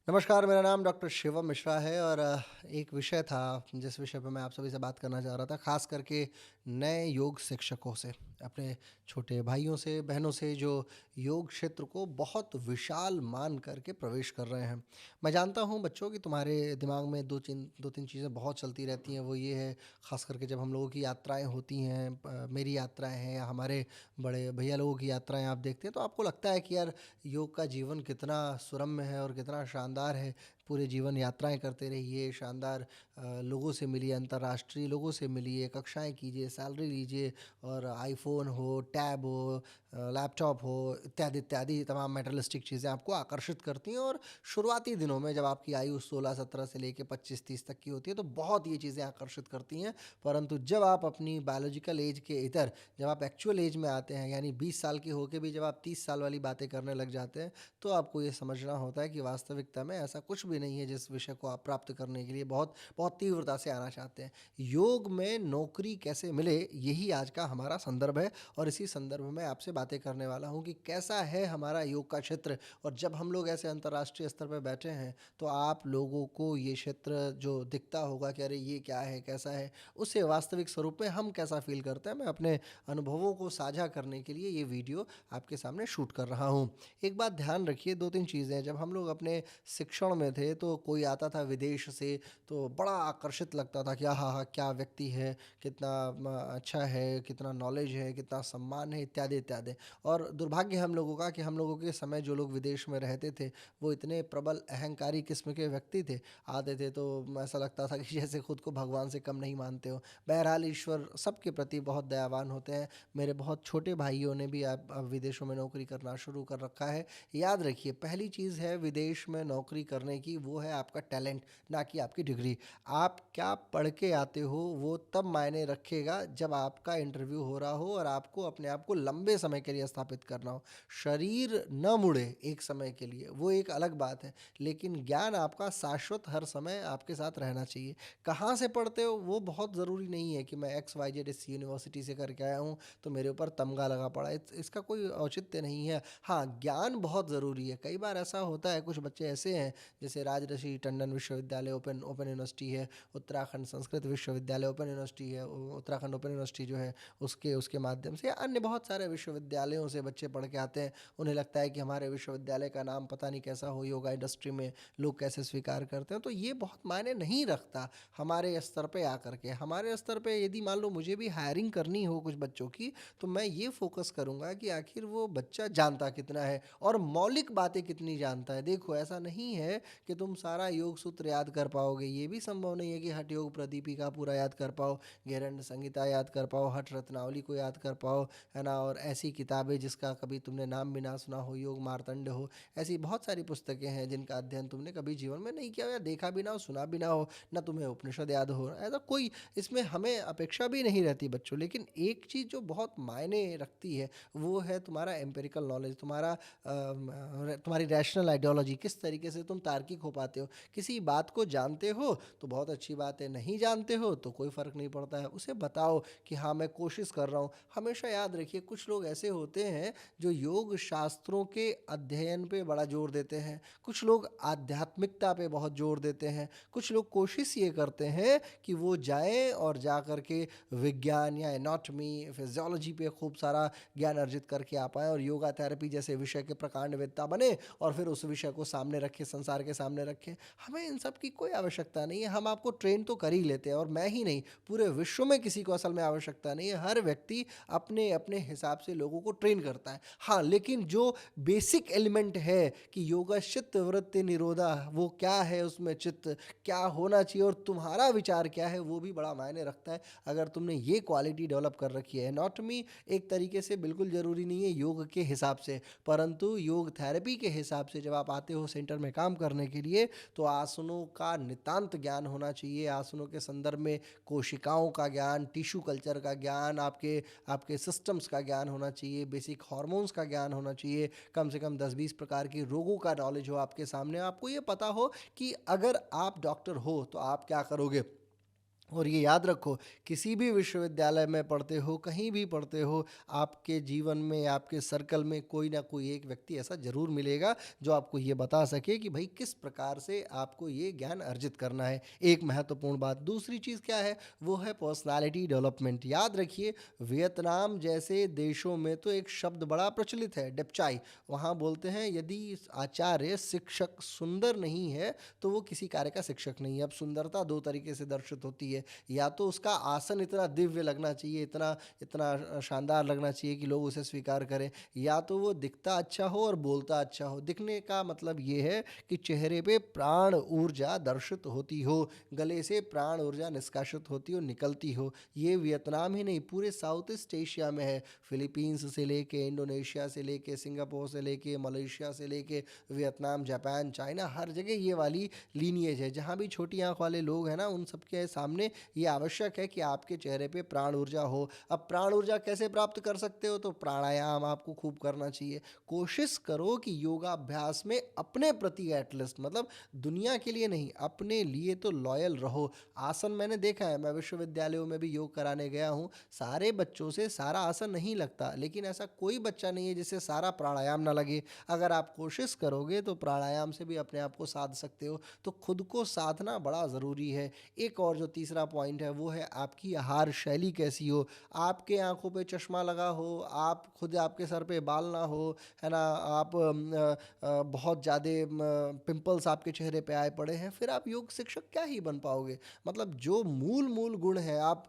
नमस्कार, मेरा नाम डॉक्टर शिवम मिश्रा है और एक विषय था जिस विषय पे मैं आप सभी से बात करना चाह रहा था, ख़ास करके नए योग शिक्षकों से, अपने छोटे भाइयों से, बहनों से जो योग क्षेत्र को बहुत विशाल मान करके प्रवेश कर रहे हैं। मैं जानता हूँ बच्चों कि तुम्हारे दिमाग में 2-3 चीज़ें बहुत चलती रहती हैं, वो ये है ख़ास करके जब हम लोगों की यात्राएँ होती हैं, मेरी यात्राएँ हैं या हमारे बड़े भैया लोगों की यात्राएँ आप देखते हैं, तो आपको लगता है कि यार योग का जीवन कितना सुरम्य है और कितना शानदार है। पूरे जीवन यात्राएँ करते रहिए, शानदार लोगों से मिलिए, अंतर्राष्ट्रीय लोगों से मिलिए, कक्षाएँ कीजिए, सैलरी लीजिए और आईफ़ोन हो, टैब हो, लैपटॉप हो, इत्यादि तमाम मटेरियलिस्टिक चीज़ें आपको आकर्षित करती हैं और शुरुआती दिनों में जब आपकी आयु 16-17 से लेके 25-30 तक की होती है, तो बहुत ये चीज़ें आकर्षित करती हैं। परंतु जब आप अपनी बायोलॉजिकल ऐज के इतर जब आप एक्चुअल ऐज में आते हैं, यानी 20 साल के होके भी जब आप 30 साल वाली बातें करने लग जाते हैं, तो आपको ये समझना होता है कि वास्तविकता में ऐसा कुछ भी नहीं है जिस विषय को आप प्राप्त करने के लिए बहुत बहुत तीव्रता से आना चाहते हैं। योग में नौकरी कैसे मिले, यही आज का हमारा संदर्भ है और इसी संदर्भ में आपसे बातें करने वाला हूँ कि कैसा है हमारा योग का क्षेत्र। और जब हम लोग ऐसे अंतर्राष्ट्रीय स्तर पर बैठे हैं, तो आप लोगों को ये क्षेत्र जो दिखता होगा कि अरे ये क्या है, कैसा है, उससे वास्तविक स्वरूप में हम कैसा फील करते हैं, मैं अपने अनुभवों को साझा करने के लिए ये वीडियो आपके सामने शूट कर रहा हूँ। एक बात ध्यान रखिए, 2-3 चीज़ें, जब हम लोग अपने शिक्षण में थे तो कोई आता था विदेश से, तो बड़ा आकर्षित लगता था कि आहा! क्या व्यक्ति है, कितना अच्छा है, कितना नॉलेज है, कितना सम्मान है, इत्यादि। और दुर्भाग्य हम लोगों का कि हम लोगों के समय जो लोग विदेश में रहते थे, वो इतने प्रबल अहंकारी किस्म के व्यक्ति थे, आते थे तो ऐसा लगता था कि जैसे खुद को भगवान से कम नहीं मानते हो। बहरहाल ईश्वर सबके प्रति बहुत दयावान होते हैं। मेरे बहुत छोटे भाइयों ने भी अब विदेशों में नौकरी करना शुरू कर रखा है। याद रखिए, पहली चीज़ है विदेश में नौकरी करने की, वो है आपका टैलेंट, ना कि आपकी डिग्री। आप क्या पढ़ के आते हो वो तब मायने रखेगा जब आपका इंटरव्यू हो रहा हो और आपको अपने आप को लंबे समय के लिए स्थापित करना हो। शरीर न मुड़े एक समय के लिए, वो एक अलग बात है, लेकिन ज्ञान आपका शाश्वत हर समय आपके साथ रहना चाहिए। कहाँ से पढ़ते हो वो बहुत ज़रूरी नहीं है कि मैं एक्स वाई जेड इस यूनिवर्सिटी से करके आया हूँ तो मेरे ऊपर तमगा लगा पड़ा है, इसका कोई औचित्य नहीं है। हाँ, ज्ञान बहुत ज़रूरी है। कई बार ऐसा होता है, कुछ बच्चे ऐसे हैं, जैसे राजऋषि टंडन विश्वविद्यालय ओपन ओपन यूनिवर्सिटी है, उत्तराखंड संस्कृत विश्वविद्यालय ओपन यूनिवर्सिटी है, उत्तराखंड ओपन यूनिवर्सिटी जो है उसके उसके माध्यम से, या अन्य बहुत सारे विश्वविद्यालयों से बच्चे पढ़ के आते हैं। उन्हें लगता है कि हमारे विश्वविद्यालय का नाम पता नहीं कैसा हो, योगा इंडस्ट्री में लोग कैसे स्वीकार करते हैं, तो ये बहुत मायने नहीं रखता। हमारे स्तर पे आकर के, हमारे स्तर पे यदि मान लो मुझे भी हायरिंग करनी हो कुछ बच्चों की, तो मैं ये फ़ोकस करूँगा कि आखिर वो बच्चा जानता कितना है और मौलिक बातें कितनी जानता है। देखो, ऐसा नहीं है कि तुम सारा योग सूत्र याद कर पाओगे, ये भी संभव नहीं है कि हठ योग प्रदीपिका पूरा याद कर पाओ, घेरंड संहिता याद कर पाओ, हठ रत्नावली को याद कर पाओ, है ना? और ऐसी किताबें जिसका कभी तुमने नाम भी ना सुना हो, योग मार्तंड हो, ऐसी बहुत सारी पुस्तकें हैं जिनका अध्ययन तुमने कभी जीवन में नहीं किया हो या देखा भी ना हो, सुना भी ना हो, ना तुम्हें उपनिषद याद हो। ऐसा कोई इसमें हमें अपेक्षा भी नहीं रहती बच्चों। लेकिन एक चीज़ जो बहुत मायने रखती है, वो है तुम्हारा एम्पिरिकल नॉलेज, तुम्हारी रैशनल आइडियोलॉजी, किस तरीके से तुम तार्किक हो पाते हो। किसी बात को जानते हो तो बहुत अच्छी बात है, नहीं जानते हो तो कोई फ़र्क नहीं पड़ता है, उसे बताओ कि हाँ मैं कोशिश कर रहा हूँ। हमेशा याद रखिए, कुछ लोग ऐसे होते हैं जो योग शास्त्रों के अध्ययन पे बड़ा जोर देते हैं, कुछ लोग आध्यात्मिकता पे बहुत जोर देते हैं, कुछ लोग कोशिश ये करते हैं कि वो जाएं और जा कर के विज्ञान या एनाटॉमी फिजियोलॉजी पे खूब सारा ज्ञान अर्जित करके आ पाएँ और योगा थेरेपी जैसे विषय के प्रकांड वेत्ता बने और फिर उस विषय को सामने रखें, संसार के सामने रखें। हमें इन सब की कोई आवश्यकता नहीं है। हम आपको ट्रेन तो कर ही लेते हैं, और मैं ही नहीं, पूरे विश्व में किसी को असल में आवश्यकता नहीं है। हर व्यक्ति अपने अपने हिसाब से लोगों को ट्रेन करता है। हाँ, लेकिन जो बेसिक एलिमेंट है कि योगा चित्त वृत्ति निरोधा, वो क्या है, उसमें चित्त क्या होना चाहिए और तुम्हारा विचार क्या है, वो भी बड़ा मायने रखता है। अगर तुमने ये क्वालिटी डेवलप कर रखी है, एनाटॉमी एक तरीके से बिल्कुल ज़रूरी नहीं है योग के हिसाब से, परंतु योग थेरेपी के हिसाब से जब आप आते हो सेंटर में काम करने के लिए, तो आसनों का नितांत ज्ञान होना चाहिए। आसनों के संदर्भ में कोशिकाओं का ज्ञान, टिश्यू कल्चर का ज्ञान, आपके आपके सिस्टम्स का ज्ञान होना चाहिए, बेसिक हार्मोन्स का ज्ञान होना चाहिए, कम से कम 10-20 प्रकार के रोगों का नॉलेज हो आपके सामने, आपको ये पता हो कि अगर आप डॉक्टर हो तो आप क्या करोगे। और ये याद रखो, किसी भी विश्वविद्यालय में पढ़ते हो, कहीं भी पढ़ते हो, आपके जीवन में, आपके सर्कल में कोई ना कोई एक व्यक्ति ऐसा ज़रूर मिलेगा जो आपको ये बता सके कि भाई किस प्रकार से आपको ये ज्ञान अर्जित करना है। एक महत्वपूर्ण बात। दूसरी चीज़ क्या है? वो है पर्सनैलिटी डेवलपमेंट। याद रखिए, वियतनाम जैसे देशों में तो एक शब्द बड़ा प्रचलित है, डेप्चाई। वहाँ बोलते हैं, यदि आचार्य शिक्षक सुंदर नहीं है तो वो किसी कार्य का शिक्षक नहीं है। अब सुंदरता दो तरीके से दर्शित होती है। या तो उसका आसन इतना दिव्य लगना चाहिए, इतना इतना शानदार लगना चाहिए कि लोग उसे स्वीकार करें, या तो वो दिखता अच्छा हो और बोलता अच्छा हो। दिखने का मतलब ये है कि चेहरे पे प्राण ऊर्जा दर्शित होती हो, गले से प्राण ऊर्जा निष्कासित होती हो, निकलती हो। ये वियतनाम ही नहीं, पूरे साउथ ईस्ट एशिया में है। फिलीपींस से लेके, इंडोनेशिया से लेके, सिंगापुर से लेके, मलेशिया से लेके, वियतनाम, जापान, चाइना, हर जगह ये वाली लीनिएज है। जहाँ भी छोटी आंख वाले लोग हैं ना, उन सबके सामने ये आवश्यक है कि आपके चेहरे पे प्राण ऊर्जा हो। अब प्राण ऊर्जा कैसे प्राप्त कर सकते हो? तो प्राणायाम आपको खूब करना चाहिए। कोशिश करो कि योगाभ्यास में अपने प्रति एटलीस्ट, मतलब दुनिया के लिए नहीं, अपने लिए तो लॉयल रहो। आसन मैंने देखा है, मैं विश्वविद्यालयों में भी योग कराने गया हूँ, सारे बच्चों से सारा आसन नहीं लगता, लेकिन ऐसा कोई बच्चा नहीं है जिसे सारा प्राणायाम ना लगे। अगर आप कोशिश करोगे तो प्राणायाम से भी अपने आप को साध सकते हो। तो खुद को साधना बड़ा ज़रूरी है। एक और जो तीसरा पॉइंट है वो है आपकी आहार शैली कैसी हो। आपके आंखों पे चश्मा लगा हो, आप खुद, आपके सर पे बाल ना हो, है ना, आप बहुत ज़्यादा पिंपल्स आपके चेहरे पे आए पड़े हैं, फिर आप योग शिक्षक क्या ही बन पाओगे। मतलब जो मूल मूल गुण है, आप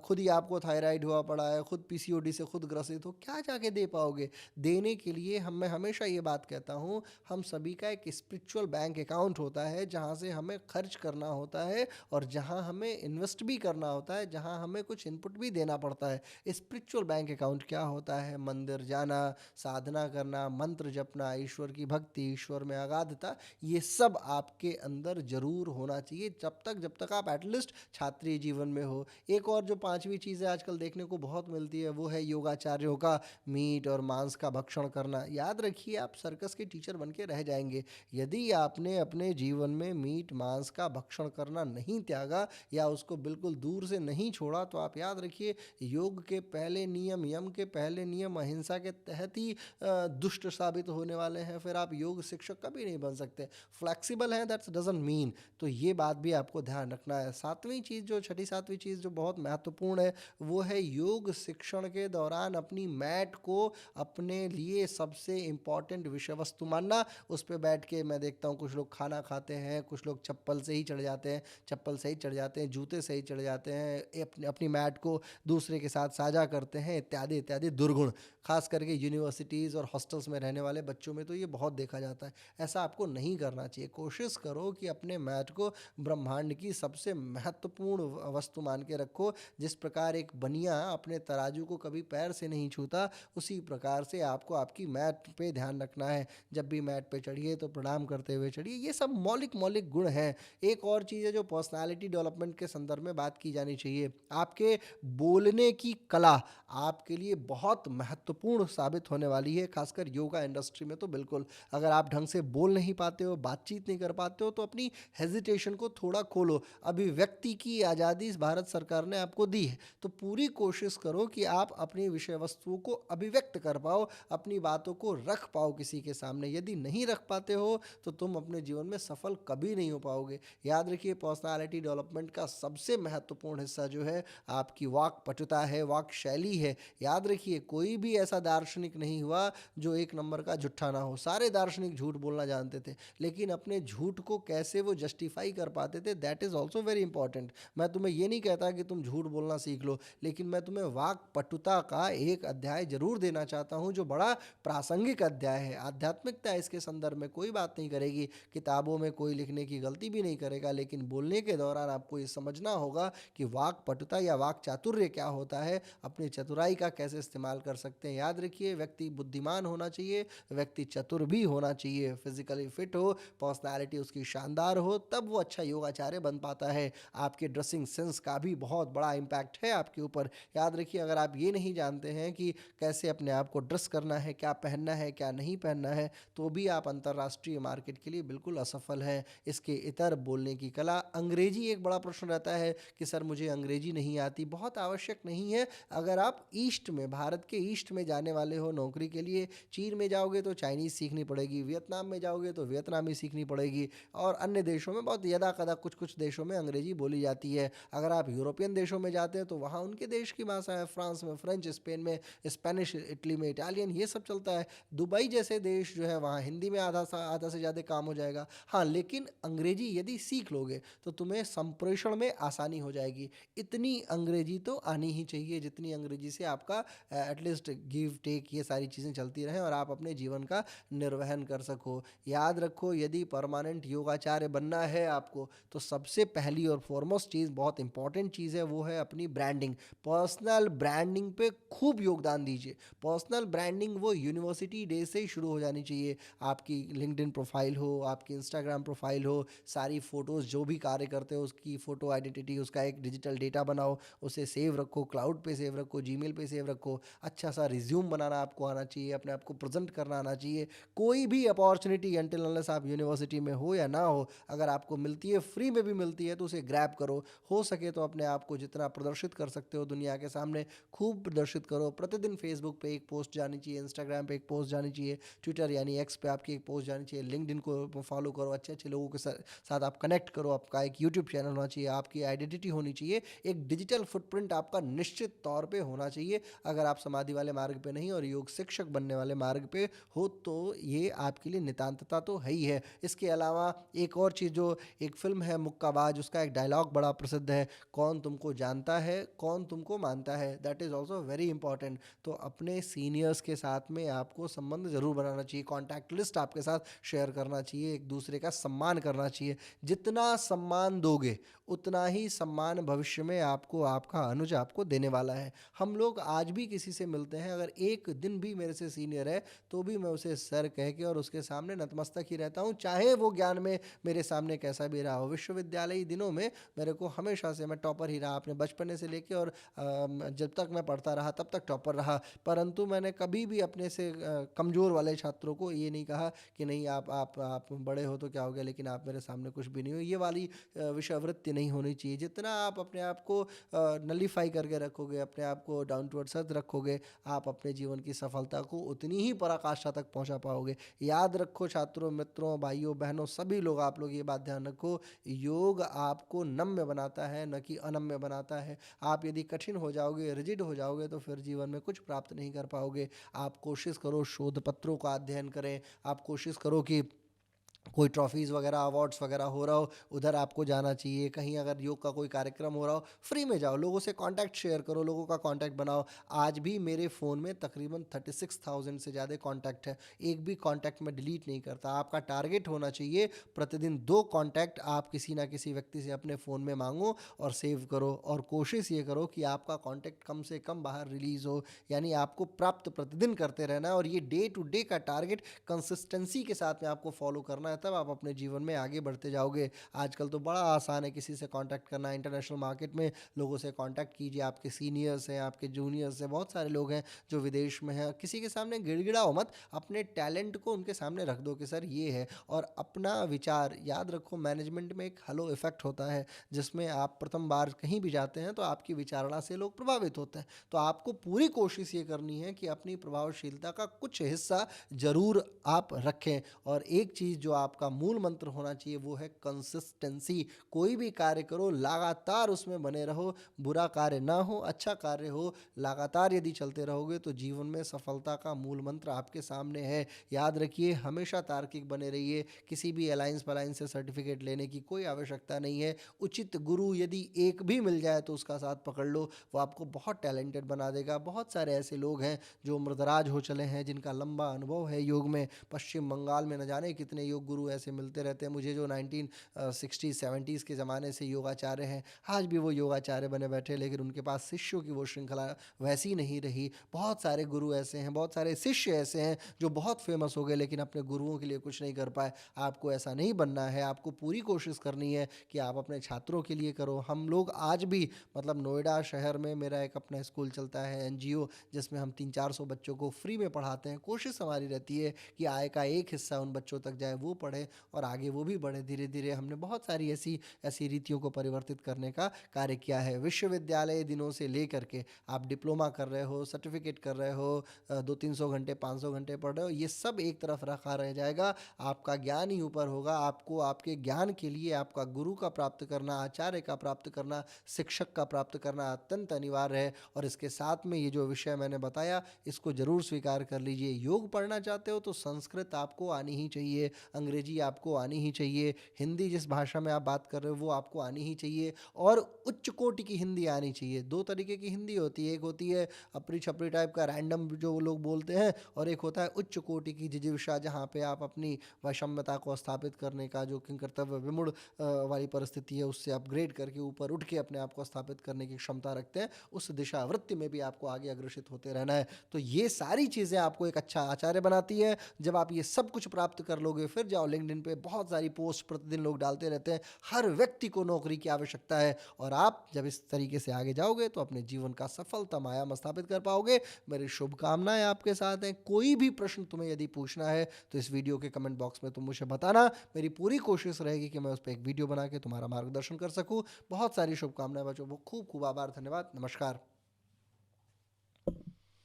खुद ही, आपको थायराइड हुआ पड़ा है, खुद पीसीओडी से खुद ग्रसित हो, क्या जाके दे पाओगे? देने के लिए मैं हमेशा ये बात कहता हूँ, हम सभी का एक स्पिरिचुअल बैंक अकाउंट होता है जहाँ से हमें खर्च करना होता है और जहाँ हमें इन्वेस्ट भी करना होता है, जहाँ हमें कुछ इनपुट भी देना पड़ता है। स्पिरिचुअल बैंक अकाउंट क्या होता है? मंदिर जाना, साधना करना, मंत्र जपना, ईश्वर की भक्ति, ईश्वर में अगाधता, ये सब आपके अंदर जरूर होना चाहिए जब तक आप एटलीस्ट छात्रीय जीवन में हो। एक और जो पांचवी चीज़ है आजकल देखने को बहुत मिलती है, वो है योगाचार्यों का मीट और मांस का भक्षण करना। याद रखिए, आप सर्कस के टीचर बन के रह जाएंगे यदि आपने अपने जीवन में मीट मांस का भक्षण करना नहीं त्यागा या उसको बिल्कुल दूर से नहीं छोड़ा। तो आप याद रखिए, योग के पहले नियम, यम के पहले नियम अहिंसा के तहत ही दुष्ट साबित होने वाले हैं। फिर आप योग शिक्षक कभी नहीं बन सकते। फ्लेक्सिबल हैं, दैट्स डजंट मीन। तो ये बात भी आपको ध्यान रखना है। सातवीं चीज़, जो छठी सातवीं चीज़ जो बहुत महत्वपूर्ण है, वो है योग शिक्षण के दौरान अपनी मैट को अपने लिए सबसे इम्पॉर्टेंट विषय वस्तु मानना। उस पर बैठ के मैं देखता हूँ कुछ लोग खाना खाते हैं, कुछ लोग चप्पल से ही चढ़ जाते हैं, चप्पल से ही चढ़ जाते हैं, जूते से ही चढ़ जाते हैं, अपनी अपनी मैट को दूसरे के साथ साझा करते हैं, इत्यादि इत्यादि दुर्गुण। खास करके यूनिवर्सिटीज़ और हॉस्टल्स में रहने वाले बच्चों में तो ये बहुत देखा जाता है। ऐसा आपको नहीं करना चाहिए। कोशिश करो कि अपने मैट को ब्रह्मांड की सबसे महत्वपूर्ण वस्तु मान के रखो। जिस प्रकार एक बनिया अपने तराजू को कभी पैर से नहीं छूता, उसी प्रकार से आपको आपकी मैट पे ध्यान रखना है। जब भी मैट पे चढ़िए तो प्रणाम करते हुए चढ़िए। ये सब मौलिक मौलिक गुण हैं। एक और चीज़ है जो पर्सनालिटी डेवलपमेंट के संदर्भ में बात की जानी चाहिए, आपके बोलने की कला आपके लिए बहुत महत्वपूर्ण साबित होने वाली है, खासकर योगा इंडस्ट्री में तो बिल्कुल। अगर आप ढंग से बोल नहीं पाते हो, बातचीत नहीं कर पाते हो, तो अपनी हेजिटेशन को थोड़ा खोलो। अभिव्यक्ति की आज़ादी इस भारत सरकार ने आपको दी है, तो पूरी कोशिश करो कि आप अपनी विषय वस्तुओं को अभिव्यक्त कर पाओ, अपनी बातों को रख पाओ किसी के सामने। यदि नहीं रख पाते हो तो तुम अपने जीवन में सफल कभी नहीं हो पाओगे। याद रखिए, पर्सनालिटी डेवलपमेंट का सबसे महत्वपूर्ण हिस्सा जो है आपकी वाक पटुता है, वाक शैली है। याद रखिए, कोई भी ऐसा दार्शनिक नहीं हुआ जो एक नंबर का झूठा ना हो। सारे दार्शनिक झूठ बोलना जानते थे, लेकिन अपने झूठ को कैसे वो जस्टिफाई कर पाते थे, that is also very important. मैं तुम्हें ये नहीं कहता कि तुम झूठ बोलना सीख लो, लेकिन मैं तुम्हें वाक पटुता का एक अध्याय जरूर देना चाहता हूँ जो बड़ा प्रासंगिक अध्याय है। आध्यात्मिकता इसके संदर्भ में कोई बात नहीं करेगी, किताबों में कोई लिखने की गलती भी नहीं करेगा, लेकिन बोलने के दौरान आपको ये समझना होगा कि वाक पटुता या वाक चातुर्य क्या होता है, अपनी चतुराई का कैसे इस्तेमाल कर सकते हैं। याद रखिए, व्यक्ति बुद्धिमान होना चाहिए, व्यक्ति चतुर भी होना चाहिए, फिजिकली फिट हो, पर्सनालिटी उसकी शानदार हो, तब वो अच्छा योगाचार्य बन पाता है। आपके ड्रेसिंग सेंस का भी बहुत बड़ा इम्पैक्ट है आपके ऊपर। याद रखिए, अगर आप ये नहीं जानते हैं कि कैसे अपने आप को ड्रेस करना है, क्या पहनना है, क्या नहीं पहनना है, तो भी आप अंतर्राष्ट्रीय मार्केट के लिए बिल्कुल असफल हैं। इसके इतर बोलने की कला, अंग्रेजी एक बड़ा प्रश्न रहता जाता है कि सर मुझे अंग्रेजी नहीं आती, बहुत आवश्यक नहीं है। अगर आप ईस्ट में, भारत के ईस्ट में जाने वाले हो नौकरी के लिए, चीन में जाओगे तो चाइनीज़ सीखनी पड़ेगी, वियतनाम में जाओगे तो वियतनामी सीखनी पड़ेगी, और अन्य देशों में बहुत यदा कदा कुछ कुछ देशों में अंग्रेजी बोली जाती है। अगर आप यूरोपियन देशों में जाते हैं तो वहाँ उनके देश की भाषा है, फ्रांस में फ्रेंच, स्पेन में स्पेनिश, इटली में इटालियन, ये सब चलता है। दुबई जैसे देश जो है वहाँ हिंदी में आधा से ज़्यादा काम हो जाएगा। हाँ, लेकिन अंग्रेजी यदि सीख लोगे तो तुम्हें संप्रेषण में आसानी हो जाएगी। इतनी अंग्रेजी तो आनी ही चाहिए जितनी अंग्रेजी से आपका एटलीस्ट गिव टेक ये सारी चीज़ें चलती रहें और आप अपने जीवन का निर्वहन कर सको। याद रखो, यदि परमानेंट योगाचार्य बनना है आपको, तो सबसे पहली और फॉरमोस्ट चीज़, बहुत इंपॉर्टेंट चीज़ है, वो है अपनी ब्रांडिंग। पर्सनल ब्रांडिंग पे खूब योगदान दीजिए। पर्सनल ब्रांडिंग वो यूनिवर्सिटी डे से ही शुरू हो जानी चाहिए। आपकी लिंक्डइन प्रोफाइल हो, आपकी इंस्टाग्राम प्रोफाइल हो, सारी फ़ोटोज़ जो भी कार्य करते हो उसकी फ़ोटो आइडेंटिटी, उसका एक डिजिटल डेटा बनाओ, उसे सेव रखो, क्लाउड पे सेव रखो, जीमेल पे सेव रखो। अच्छा सा रिज्यूम बनाना आपको आना चाहिए, अपने आप को प्रेजेंट करना आना चाहिए। कोई भी अपॉर्चुनिटी अनटिल अनलेस आप यूनिवर्सिटी में हो या ना हो, अगर आपको मिलती है, फ्री में भी मिलती है, तो उसे ग्रैब करो। हो सके तो अपने आप को जितना प्रदर्शित कर सकते हो दुनिया के सामने खूब प्रदर्शित करो। प्रतिदिन फेसबुक पे एक पोस्ट जानी चाहिए, इंस्टाग्राम पे एक पोस्ट जानी चाहिए, ट्विटर यानी एक्स पे आपकी एक पोस्ट जानी चाहिए, लिंक्डइन को फॉलो करो, अच्छे अच्छे लोगों के साथ आप कनेक्ट करो, आपका एक यूट्यूब चैनल होना चाहिए, आपकी आइडेंटिटी होनी चाहिए, एक डिजिटल फुटप्रिंट आपका निश्चित तौर पे होना चाहिए। अगर आप समाधि वाले मार्ग पे नहीं और योग शिक्षक बनने वाले मार्ग पे हो तो ये आपके लिए नितांतता तो है ही है। इसके अलावा एक और चीज़, जो एक फिल्म है मुक्काबाज, उसका एक डायलॉग बड़ा प्रसिद्ध है, कौन तुमको जानता है, कौन तुमको मानता है। That is also very important. तो अपने सीनियर्स के साथ में आपको संबंध ज़रूर बनाना चाहिए, कॉन्टैक्ट लिस्ट आपके साथ शेयर करना चाहिए, एक दूसरे का सम्मान करना चाहिए। जितना सम्मान दोगे उतना ही सम्मान भविष्य में आपको आपका अनुज आपको देने वाला है। हम लोग आज भी किसी से मिलते हैं, अगर एक दिन भी मेरे से सीनियर है तो भी मैं उसे सर कह के और उसके सामने नतमस्तक ही रहता हूँ, चाहे वो ज्ञान में मेरे सामने कैसा भी रहा हो। विश्वविद्यालयी दिनों में मेरे को हमेशा से, मैं टॉपर ही रहा अपने बचपने से लेके, और जब तक मैं पढ़ता रहा तब तक टॉपर रहा। परंतु मैंने कभी भी अपने से कमज़ोर वाले छात्रों को ये नहीं कहा कि नहीं आप बड़े हो तो क्या हो गया, लेकिन आप मेरे सामने कुछ भी नहीं हो। ये वाली विषयवृत्ति नहीं होनी चाहिए। जितना आप अपने आप को नलीफाई करके रखोगे, अपने आप को डाउन टू अर्थ रखोगे, आप अपने जीवन की सफलता को उतनी ही पराकाष्ठा तक पहुंचा पाओगे। याद रखो छात्रों, मित्रों, भाइयों, बहनों, सभी लोग, आप लोग ये बात ध्यान रखो, योग आपको नम्य बनाता है, न कि अनम्य बनाता है। आप यदि कठिन हो जाओगे, रिजिड हो जाओगे, तो फिर जीवन में कुछ प्राप्त नहीं कर पाओगे। आप कोशिश करो, शोध पत्रों का अध्ययन करें, आप कोशिश करो कि कोई ट्रॉफीज़ वगैरह, अवार्ड्स वगैरह हो रहा हो, उधर आपको जाना चाहिए। कहीं अगर योग का कोई कार्यक्रम हो रहा हो, फ्री में जाओ, लोगों से कांटेक्ट शेयर करो, लोगों का कांटेक्ट बनाओ। आज भी मेरे फ़ोन में तकरीबन 36,000 से ज़्यादा कांटेक्ट है, एक भी कांटेक्ट मैं डिलीट नहीं करता। आपका टारगेट होना चाहिए प्रतिदिन 2 कांटेक्ट आप किसी ना किसी व्यक्ति से अपने फ़ोन में मांगो और सेव करो, और कोशिश ये करो कि आपका कांटेक्ट कम से कम बाहर रिलीज़ हो, यानी आपको प्राप्त प्रतिदिन करते रहना है। और ये डे टू डे का टारगेट कंसिस्टेंसी के साथ में आपको फॉलो करना है, तब आप अपने जीवन में आगे बढ़ते जाओगे। आजकल तो बड़ा आसान है किसी से कांटेक्ट करना। इंटरनेशनल मार्केट में लोगों से कांटेक्ट कीजिए, आपके सीनियर्स हैं, आपके जूनियर्स हैं, बहुत सारे लोग हैं जो विदेश में हैं। किसी के सामने गिड़गिड़ाओ मत, अपने टैलेंट को उनके सामने रख दो कि सर ये है, और अपना विचार याद रखो। मैनेजमेंट में एक हेलो इफेक्ट होता है, जिसमें आप प्रथम बार कहीं भी जाते हैं तो आपकी विचारणा से लोग प्रभावित होते हैं। तो आपको पूरी कोशिश ये करनी है कि अपनी प्रभावशीलता का कुछ हिस्सा जरूर आप रखें। और एक चीज़ जो आपका मूल मंत्र होना चाहिए वो है कंसिस्टेंसी। कोई भी कार्य करो, लगातार उसमें बने रहो, बुरा कार्य ना हो, अच्छा कार्य हो, लगातार यदि चलते रहोगे तो जीवन में सफलता का मूल मंत्र आपके सामने है। याद रखिए, हमेशा तार्किक बने रहिए। किसी भी अलायंस वलायंस से सर्टिफिकेट लेने की कोई आवश्यकता नहीं है। उचित गुरु यदि एक भी मिल जाए तो उसका साथ पकड़ लो, वो आपको बहुत टैलेंटेड बना देगा। बहुत सारे ऐसे लोग हैं जो मृदराज हो चले हैं, जिनका लंबा अनुभव है योग में। पश्चिम बंगाल में न जाने कितने योग गुरु ऐसे मिलते रहते हैं मुझे, जो 1960s 70s के ज़माने से योगाचार्य हैं, आज भी वो योगाचार्य बने बैठे, लेकिन उनके पास शिष्यों की वो श्रृंखला वैसी नहीं रही। बहुत सारे गुरु ऐसे हैं, बहुत सारे शिष्य ऐसे हैं जो बहुत फेमस हो गए, लेकिन अपने गुरुओं के लिए कुछ नहीं कर पाए। आपको ऐसा नहीं बनना है। आपको पूरी कोशिश करनी है कि आप अपने छात्रों के लिए करो। हम लोग आज भी, मतलब नोएडा शहर में मेरा एक अपना स्कूल चलता है, एनजीओ, जिसमें हम 300-400 बच्चों को फ्री में पढ़ाते हैं। कोशिश हमारी रहती है कि आय का एक हिस्सा उन बच्चों तक जाए, वो पढ़े और आगे वो भी बढ़े। धीरे-धीरे हमने बहुत सारी ऐसी ऐसी रीतियों को परिवर्तित करने का कार्य किया है। विश्वविद्यालय दिनों से लेकर के आप डिप्लोमा कर रहे हो, सर्टिफ़िकेट कर रहे हो, 2-300 घंटे, 500 घंटे पढ़ रहे हो, ये सब एक तरफ रखा रह जाएगा। आपका ज्ञान ही ऊपर होगा। आपको आपके ज्ञान के लिए आपका गुरु का प्राप्त करना, आचार्य का प्राप्त करना, शिक्षक का प्राप्त करना अत्यंत अनिवार्य है। और इसके साथ में ये जो विषय मैंने बताया, इसको ज़रूर स्वीकार कर लीजिए। योग पढ़ना चाहते हो तो संस्कृत आपको आनी ही चाहिए, अंग्रेजी आपको आनी ही चाहिए, हिंदी जिस भाषा में आप बात कर रहे हो वो आपको आनी ही चाहिए और उच्च कोटि की हिंदी आनी चाहिए। 2 तरीके की हिंदी होती है, एक होती है अपनी-छपरी टाइप का रैंडम जो वो लोग बोलते हैं और एक होता है उच्च कोटि की जिजीविषा, जहाँ पे आप अपनी वैषम्यता को स्थापित करने का जो कि कर्तव्य विमूढ़ वाली परिस्थिति है, उससे अपग्रेड करके ऊपर उठ के अपने आप को स्थापित करने की क्षमता रखते हैं। उस दिशावृत्ति में भी आपको आगे अग्रसित होते रहना है। तो ये सारी चीज़ें आपको एक अच्छा आचार्य बनाती है। जब आप ये सब कुछ प्राप्त कर लोगे, फिर जाओ लिंक्डइन पे, बहुत सारी पोस्ट प्रतिदिन लोग डालते रहते हैं। हर व्यक्ति को नौकरी की आवश्यकता है और आप जब इस तरीके से आगे जाओगे तो अपने जीवन का सफलतम आयाम स्थापित कर पाओगे। मेरी शुभकामनाएं आपके साथ हैं। कोई भी प्रश्न तुम्हें यदि पूछना है तो इस वीडियो के कमेंट बॉक्स में तुम मुझे बताना। मेरी पूरी कोशिश रहेगी कि मैं उस पर एक वीडियो बना के तुम्हारा मार्गदर्शन कर सकूं। बहुत सारी शुभकामनाएं बच्चों, खूब खूब आभार, धन्यवाद, नमस्कार।